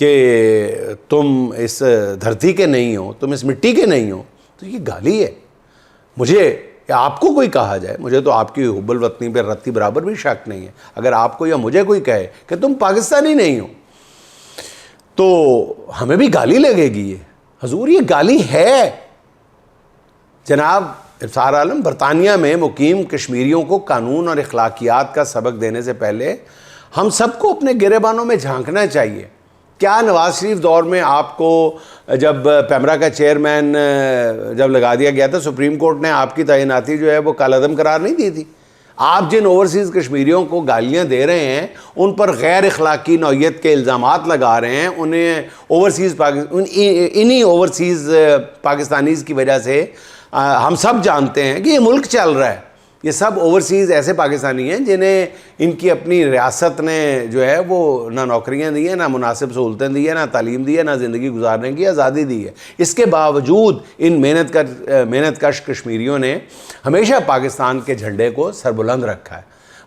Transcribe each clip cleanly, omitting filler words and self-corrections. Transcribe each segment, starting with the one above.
کہ تم اس دھرتی کے نہیں ہو، تم اس مٹی کے نہیں ہو، تو یہ گالی ہے. مجھے یا آپ کو کوئی کہا جائے، مجھے تو آپ کی حب الوطنی پہ رتی برابر بھی شک نہیں ہے، اگر آپ کو یا مجھے کوئی کہے کہ تم پاکستانی نہیں ہو تو ہمیں بھی گالی لگے گی. یہ حضور یہ گالی ہے. جناب ابصار عالم، برطانیہ میں مقیم کشمیریوں کو قانون اور اخلاقیات کا سبق دینے سے پہلے ہم سب کو اپنے گریبانوں میں جھانکنا چاہیے. کیا نواز شریف دور میں آپ کو جب پیمرا کا چیئرمین جب لگا دیا گیا تھا، سپریم کورٹ نے آپ کی تعیناتی جو ہے وہ کالعدم قرار نہیں دی تھی؟ آپ جن اوورسیز کشمیریوں کو گالیاں دے رہے ہیں، ان پر غیر اخلاقی نوعیت کے الزامات لگا رہے ہیں، انہیں انہی اوورسیز پاکستانیز کی وجہ سے ہم سب جانتے ہیں کہ یہ ملک چل رہا ہے. یہ سب اوورسیز ایسے پاکستانی ہیں جنہیں ان کی اپنی ریاست نے جو ہے وہ نہ نوکریاں دی ہیں، نہ مناسب سہولتیں دی ہیں، نہ تعلیم دی ہے، نہ زندگی گزارنے کی آزادی دی ہے. اس کے باوجود ان محنت کش کشمیریوں نے ہمیشہ پاکستان کے جھنڈے کو سربلند رکھا ہے.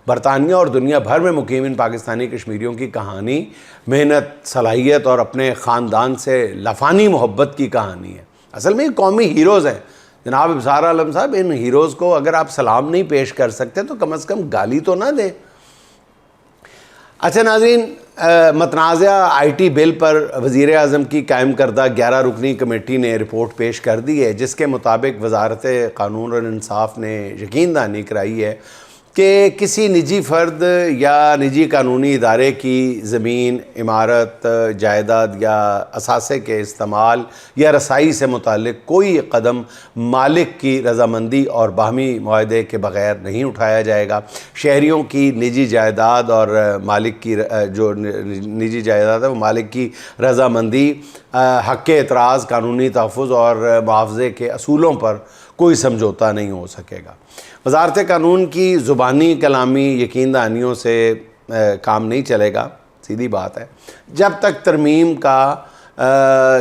برطانیہ اور دنیا بھر میں مقیم ان پاکستانی کشمیریوں کی کہانی محنت، صلاحیت اور اپنے خاندان سے لفانی محبت کی کہانی ہے. اصل میں یہ قومی ہیروز ہیں. جناب ابصار عالم صاحب، ان ہیروز کو اگر آپ سلام نہیں پیش کر سکتے تو کم از کم گالی تو نہ دیں. اچھا ناظرین، متنازعہ آئی ٹی بل پر وزیر اعظم کی قائم کردہ 11 رکنی کمیٹی نے رپورٹ پیش کر دی ہے، جس کے مطابق وزارت قانون اور انصاف نے یقین دہانی کرائی ہے کہ کسی نجی فرد یا نجی قانونی ادارے کی زمین، عمارت، جائیداد یا اثاثے کے استعمال یا رسائی سے متعلق کوئی قدم مالک کی رضامندی اور باہمی معاہدے کے بغیر نہیں اٹھایا جائے گا. شہریوں کی نجی جائیداد اور مالک کی جو نجی جائیداد ہے وہ مالک کی رضامندی، حق اعتراض، قانونی تحفظ اور معاوضے کے اصولوں پر کوئی سمجھوتا نہیں ہو سکے گا. وزارت قانون کی زبانی کلامی یقین دہانیوں سے کام نہیں چلے گا. سیدھی بات ہے، جب تک ترمیم کا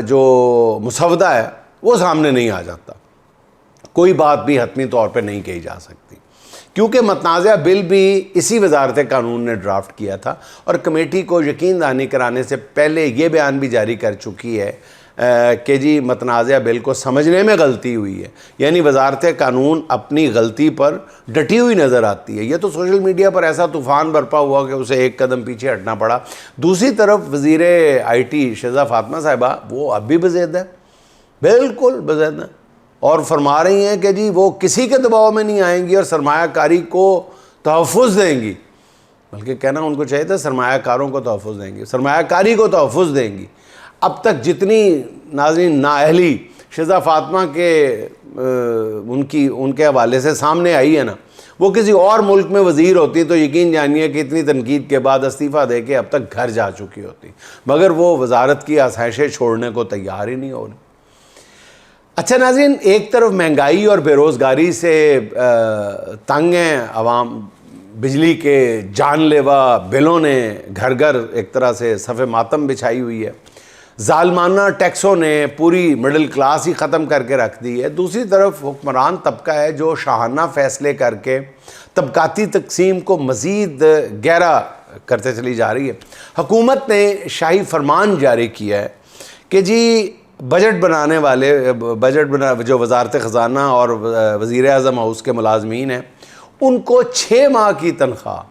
جو مسودہ ہے وہ سامنے نہیں آ جاتا، کوئی بات بھی حتمی طور پہ نہیں کہی جا سکتی. کیونکہ متنازعہ بل بھی اسی وزارت قانون نے ڈرافٹ کیا تھا اور کمیٹی کو یقین دہانی کرانے سے پہلے یہ بیان بھی جاری کر چکی ہے کہ جی متنازعہ بل کو سمجھنے میں غلطی ہوئی ہے. یعنی وزارت قانون اپنی غلطی پر ڈٹی ہوئی نظر آتی ہے. یہ تو سوشل میڈیا پر ایسا طوفان برپا ہوا کہ اسے ایک قدم پیچھے ہٹنا پڑا. دوسری طرف وزیر آئی ٹی شہزہ فاطمہ صاحبہ وہ اب بھی بضد ہے، بالکل بضد ہے، اور فرما رہی ہیں کہ جی وہ کسی کے دباؤ میں نہیں آئیں گی اور سرمایہ کاری کو تحفظ دیں گی. بلکہ کہنا ان کو چاہیے تھا سرمایہ کاروں کو تحفظ دیں گی، سرمایہ کاری کو تحفظ دیں گی. اب تک جتنی ناظرین نااہلی شہزہ فاطمہ کے ان کے حوالے سے سامنے آئی ہے نا، وہ کسی اور ملک میں وزیر ہوتی تو یقین جانیے کہ اتنی تنقید کے بعد استعفیٰ دے کے اب تک گھر جا چکی ہوتی، مگر وہ وزارت کی آسائشیں چھوڑنے کو تیار ہی نہیں ہو رہی. اچھا ناظرین، ایک طرف مہنگائی اور بے روزگاری سے تنگ ہیں عوام، بجلی کے جان لیوا بلوں نے گھر گھر ایک طرح سے صف ماتم بچھائی ہوئی ہے، ظالمانہ ٹیکسوں نے پوری مڈل کلاس ہی ختم کر کے رکھ دی ہے. دوسری طرف حکمران طبقہ ہے جو شاہانہ فیصلے کر کے طبقاتی تقسیم کو مزید گہرا کرتے چلی جا رہی ہے. حکومت نے شاہی فرمان جاری کیا ہے کہ جی جو وزارت خزانہ اور وزیر اعظم ہاؤس کے ملازمین ہیں ان کو 6 ماہ کی تنخواہ،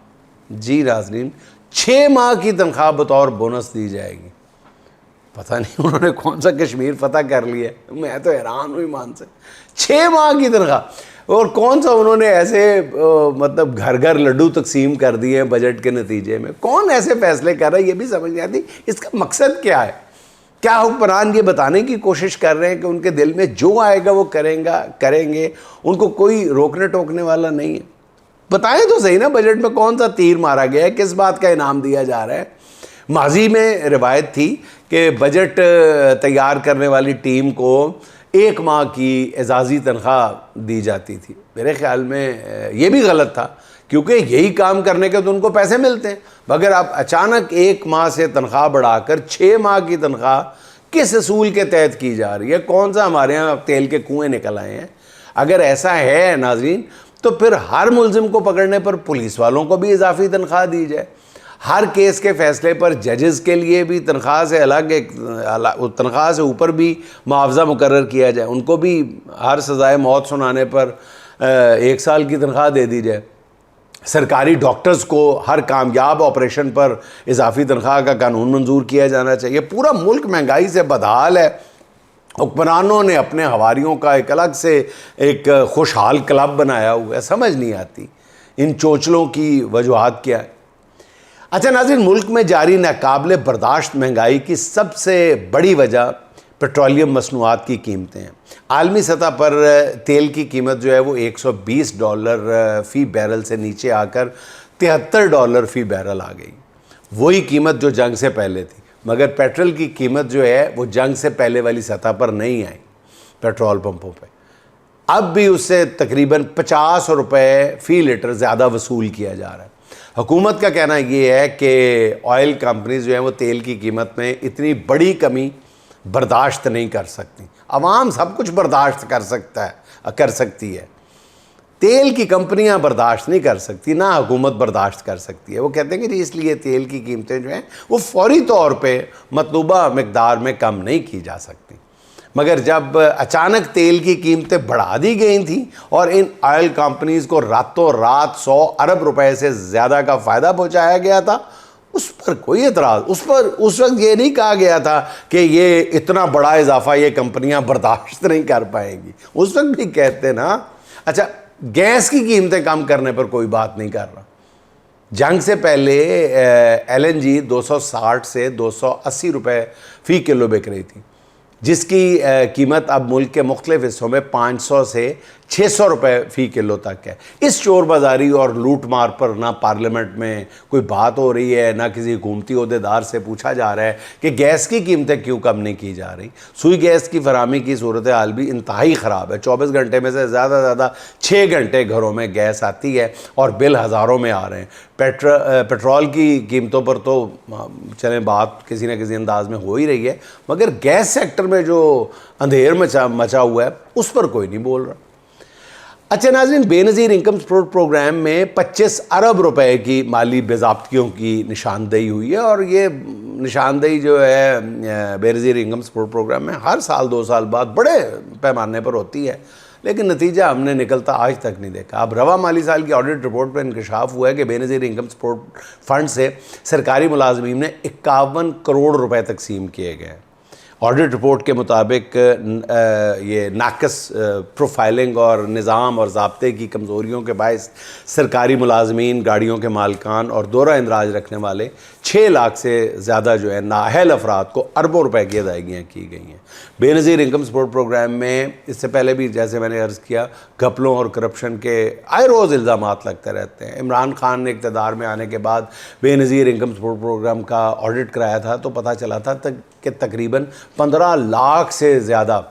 جی ناظرین 6 ماہ کی تنخواہ بطور بونس دی جائے گی. پتہ نہیں انہوں نے کون سا کشمیر فتح کر لیا ہے، میں تو حیران ہوئی مان سے. 6 ماہ کی تنخواہ، اور کون سا انہوں نے ایسے مطلب گھر گھر لڈو تقسیم کر دیے ہیں بجٹ کے نتیجے میں. کون ایسے فیصلے کر رہا ہے یہ بھی سمجھ نہیں آتی. اس کا مقصد کیا ہے؟ کیا حکمران یہ بتانے کی کوشش کر رہے ہیں کہ ان کے دل میں جو آئے گا وہ کریں گے، ان کو کوئی روکنے ٹوکنے والا نہیں ہے؟ بتائیں تو صحیح نا، بجٹ میں کون سا تیر مارا گیا ہے، کس بات کا انعام دیا جا رہا ہے؟ ماضی میں روایت تھی کہ بجٹ تیار کرنے والی ٹیم کو 1 ماہ کی اعزازی تنخواہ دی جاتی تھی. میرے خیال میں یہ بھی غلط تھا، کیونکہ یہی کام کرنے کے تو ان کو پیسے ملتے ہیں. مگر اب اچانک 1 ماہ سے تنخواہ بڑھا کر 6 ماہ کی تنخواہ کس اصول کے تحت کی جا رہی ہے؟ کون سا ہمارے ہاں تیل کے کنویں نکل آئے ہیں؟ اگر ایسا ہے ناظرین تو پھر ہر ملزم کو پکڑنے پر پولیس والوں کو بھی اضافی تنخواہ دی جائے، ہر کیس کے فیصلے پر ججز کے لیے بھی تنخواہ سے الگ ایک تنخواہ سے اوپر بھی معاوضہ مقرر کیا جائے، ان کو بھی ہر سزائے موت سنانے پر 1 سال کی تنخواہ دے دی جائے۔ سرکاری ڈاکٹرز کو ہر کامیاب آپریشن پر اضافی تنخواہ کا قانون منظور کیا جانا چاہیے۔ پورا ملک مہنگائی سے بدحال ہے، حکمرانوں نے اپنے حواریوں کا ایک الگ سے ایک خوشحال کلب بنایا ہوا ہے، سمجھ نہیں آتی ان چوچلوں کی وجوہات کیا ہے۔ اچھا ناظرین، ملک میں جاری ناقابل برداشت مہنگائی کی سب سے بڑی وجہ پیٹرولیم مصنوعات کی قیمتیں ہیں۔ عالمی سطح پر تیل کی قیمت جو ہے وہ $120 فی بیرل سے نیچے آ کر $73 فی بیرل آ گئی، وہی قیمت جو جنگ سے پہلے تھی، مگر پیٹرول کی قیمت جو ہے وہ جنگ سے پہلے والی سطح پر نہیں آئی۔ پیٹرول پمپوں پہ اب بھی اس سے تقریباً $50 فی لیٹر زیادہ وصول کیا جا رہا ہے۔ حکومت کا کہنا یہ ہے کہ آئل کمپنیز جو ہیں وہ تیل کی قیمت میں اتنی بڑی کمی برداشت نہیں کر سکتی۔ عوام سب کچھ برداشت کر سکتی ہے، تیل کی کمپنیاں برداشت نہیں کر سکتی، نہ حکومت برداشت کر سکتی ہے۔ وہ کہتے ہیں کہ جی اس لیے تیل کی قیمتیں جو ہیں وہ فوری طور پہ مطلوبہ مقدار میں کم نہیں کی جا سکتی۔ مگر جب اچانک تیل کی قیمتیں بڑھا دی گئی تھیں اور ان آئل کمپنیز کو راتوں رات $100 ارب سے زیادہ کا فائدہ پہنچایا گیا تھا، اس پر کوئی اعتراض، اس وقت یہ نہیں کہا گیا تھا کہ یہ اتنا بڑا اضافہ یہ کمپنیاں برداشت نہیں کر پائیں گی۔ اس وقت بھی کہتے نا۔ اچھا، گیس کی قیمتیں کم کرنے پر کوئی بات نہیں کر رہا۔ جنگ سے پہلے LNG 260 سے $280 فی کلو بک رہی تھی، جس کی قیمت اب ملک کے مختلف حصوں میں $500 سے $600 فی کلو تک ہے۔ اس چور بازاری اور لوٹ مار پر نہ پارلیمنٹ میں کوئی بات ہو رہی ہے، نہ کسی حکومتی عہدیدار سے پوچھا جا رہا ہے کہ گیس کی قیمتیں کیوں کم نہیں کی جا رہی۔ سوئی گیس کی فراہمی کی صورتحال بھی انتہائی خراب ہے۔ 24 گھنٹے میں سے زیادہ 6 گھنٹے گھروں میں گیس آتی ہے اور بل ہزاروں میں آ رہے ہیں۔ پیٹرول کی قیمتوں پر تو چلیں بات کسی نہ کسی انداز میں ہو ہی رہی ہے، مگر گیس سیکٹر میں جو اندھیر مچا ہوا ہے اس پر کوئی نہیں بول رہا۔ اچھا ناظرین، بے نظیر انکم سپورٹ پروگرام میں $25 ارب کی مالی باضابطگیوں کی نشاندہی ہوئی ہے، اور یہ نشاندہی جو ہے بے نظیر انکم سپورٹ پروگرام میں ہر سال 2 سال بعد بڑے پیمانے پر ہوتی ہے، لیکن نتیجہ ہم نے نکلتا آج تک نہیں دیکھا۔ اب رواں مالی سال کی آڈٹ رپورٹ پر انکشاف ہوا ہے کہ بے نظیر انکم سپورٹ فنڈ سے سرکاری ملازمین نے $51 کروڑ تقسیم کیے گئے۔ آڈٹ رپورٹ کے مطابق یہ ناقص پروفائلنگ اور نظام اور ضابطے کی کمزوریوں کے باعث سرکاری ملازمین، گاڑیوں کے مالکان اور دورہ اندراج رکھنے والے 6 لاکھ سے زیادہ جو ہے نااہل افراد کو اربوں روپے کی ادائیگیاں کی گئی ہیں۔ بے نظیر انکم سپورٹ پروگرام میں اس سے پہلے بھی جیسے میں نے عرض کیا، گھپلوں اور کرپشن کے آئے روز الزامات لگتے رہتے ہیں۔ عمران خان نے اقتدار میں آنے کے بعد بے نظیر انکم سپورٹ پروگرام کا آڈٹ کرایا تھا تو پتہ چلا تھا کہ تقریباً 15 لاکھ سے زیادہ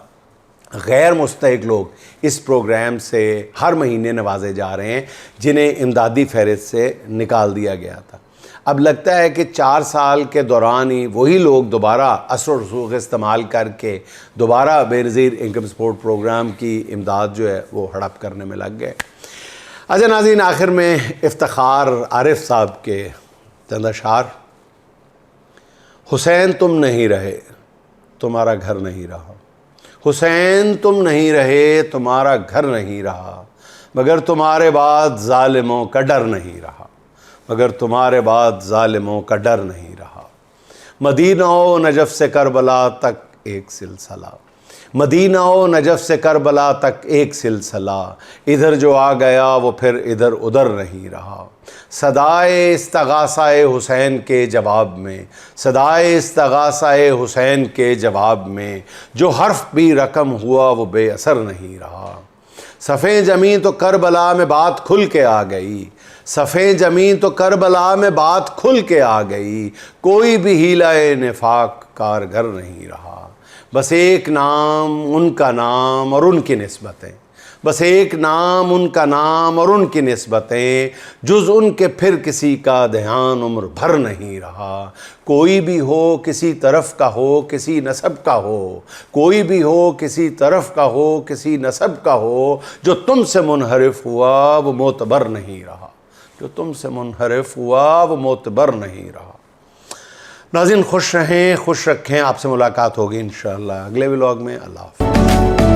غیر مستحق لوگ اس پروگرام سے ہر مہینے نوازے جا رہے ہیں، جنہیں امدادی فہرست سے نکال دیا گیا تھا۔ اب لگتا ہے کہ 4 سال کے دوران ہی وہی لوگ دوبارہ اثر و رسوخ استعمال کر کے دوبارہ بے نظیر انکم سپورٹ پروگرام کی امداد جو ہے وہ ہڑپ کرنے میں لگ گئے۔ اچھا ناظرین، آخر میں افتخار عارف صاحب کے چند اشعار: حسین تم نہیں رہے تمہارا گھر نہیں رہا، حسین تم نہیں رہے تمہارا گھر نہیں رہا، مگر تمہارے بعد ظالموں کا ڈر نہیں رہا، مگر تمہارے بعد ظالموں کا ڈر نہیں رہا۔ مدینہ و نجف سے کربلا تک ایک سلسلہ، مدینہ و نجف سے کربلا تک ایک سلسلہ، ادھر جو آ گیا وہ پھر ادھر ادھر نہیں رہا۔ صدائے استغاثہ حسین کے جواب میں، صدائے استغاثہ حسین کے جواب میں، جو حرف بھی رقم ہوا وہ بے اثر نہیں رہا۔ صفیں زمین تو کربلا میں بات کھل کے آ گئی، صفیں زمین تو کربلا میں بات کھل کے آ گئی، کوئی بھی ہیلہ نفاق کارگر نہیں رہا۔ بس ایک نام ان کا نام اور ان کی نسبتیں، بس ایک نام ان کا نام اور ان کی نسبتیں، جز ان کے پھر کسی کا دھیان عمر بھر نہیں رہا۔ کوئی بھی ہو کسی طرف کا ہو کسی نسب کا ہو، کوئی بھی ہو کسی طرف کا ہو کسی نسب کا ہو، جو تم سے منحرف ہوا وہ معتبر نہیں رہا۔ جو تم سے منحرف ہوا وہ معتبر نہیں رہا۔ ناظرین خوش رہیں، خوش رکھیں، آپ سے ملاقات ہوگی انشاءاللہ اگلے ولاگ میں۔ اللہ حافظ۔